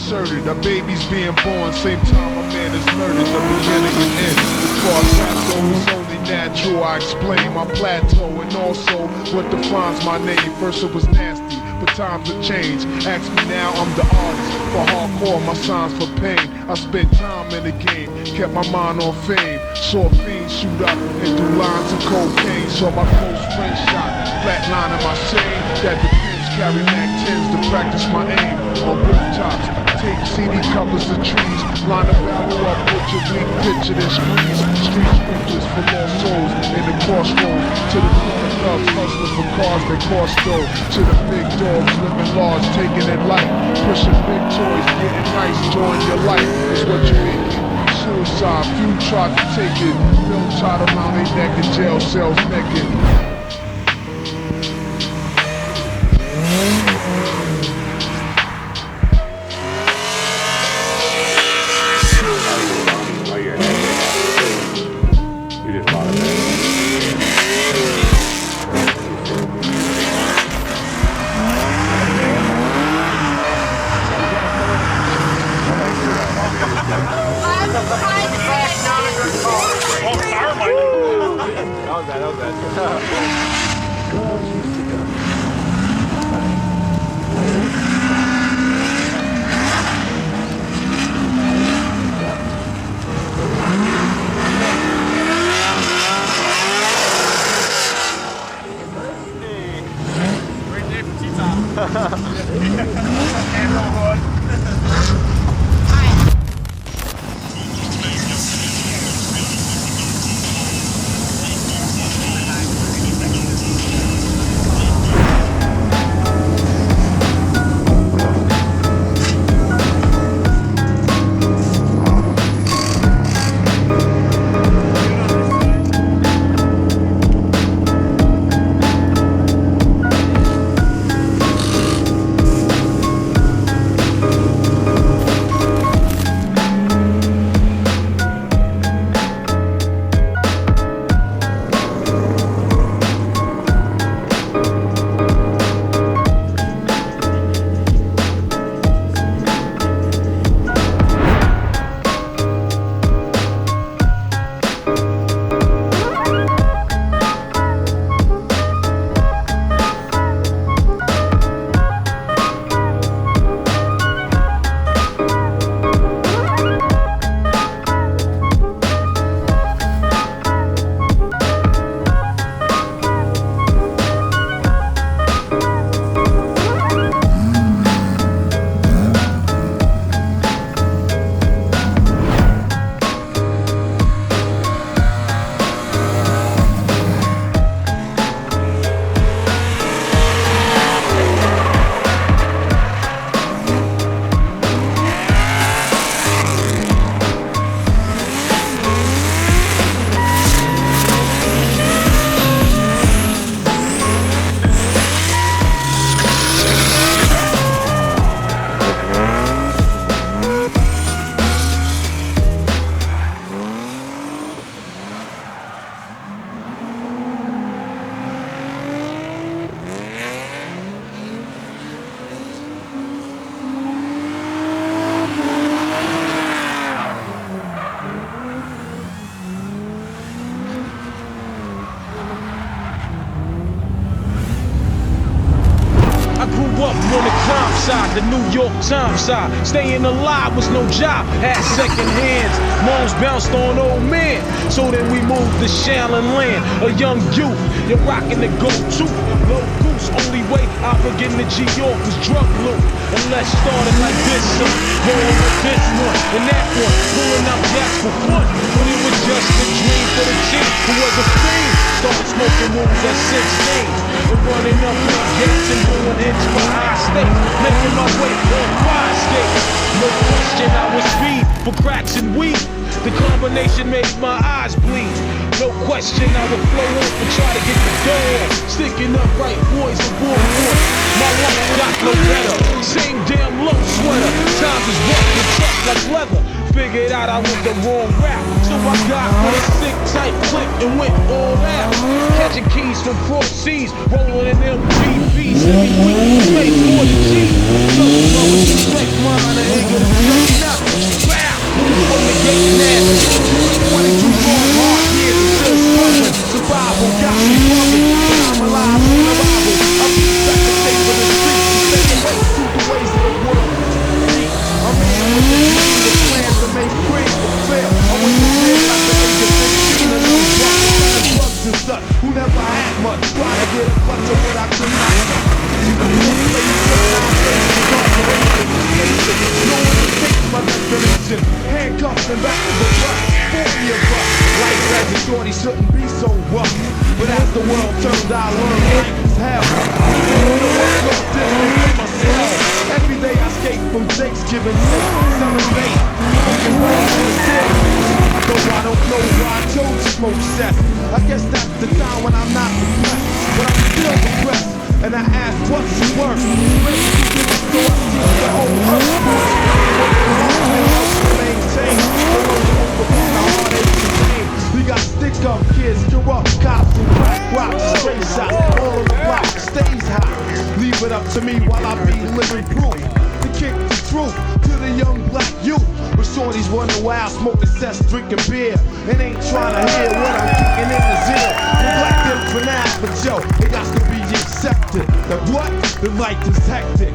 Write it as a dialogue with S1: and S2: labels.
S1: inserted. A baby's being born, same time a man is murdered. The beginning and end. As far as that goes, only natural. I explain my plateau and also what defines my name. First it was nasty, but times have changed. Ask me now, I'm the artist. For hardcore, my signs for pain. I spent time in the game, kept my mind on fame. Saw fiends shoot up and threw lines of cocaine. Saw my close friend shot, flatline in my shame. That depends, carry Mac 10s to practice my aim. On rooftops, take CD covers to trees. Line a barrel up with your bleak picture and screens. Street sprinklers for lost souls in the crossroads. To the corner thugs hustling for cars that cost dough. To the big dogs living large, taking it light. Pushing big toys, getting nice, enjoying your life is what you make it. Suicide, few tried to take it. Bill tied around their neck in jail cells naked.
S2: The New York Times side, staying alive was no job, had second hands. Moms bounced on old men, so then we moved to Shaolin land. A young youth, you're rocking the go-to. Low goose, only way I begin to G-York was drug loot. And let's start it like this, son. Rolling with this one and that one, pulling out jacks for fun. But it was just a dream for the chick who was a fiend. Started smoking rooms at 16. And running up big gates and doing hits for high stakes. Making my way on fire skates. No question I was speed for cracks and weed. The combination made my eyes bleed. No question I would flow up and try to get the dough on. Sticking up right boys and boys. My life got no better. Same damn low sweater. Times is rough and tough like leather. Figured out I went the wrong route, so I got with a sick tight click and went all out. Catching keys from proceeds, rolling in MPVs every week. Make more than cheap. So respect mine, I ain't gonna
S3: work. Let's keep it so I teach the whole earth. Maintain the heartaches and pain. We got stick up kids, screw up cops and crack rocks, straight shots, all on the block, stays hot. Leave it up to me while I be living proof to kick the truth to the young black youth. But shorties running wild, smoking cess, drinking beer, and ain't trying to hear what I'm kicking in his ear. Neglect them for now, but yo, it got to be accepted. That what? The life is hectic.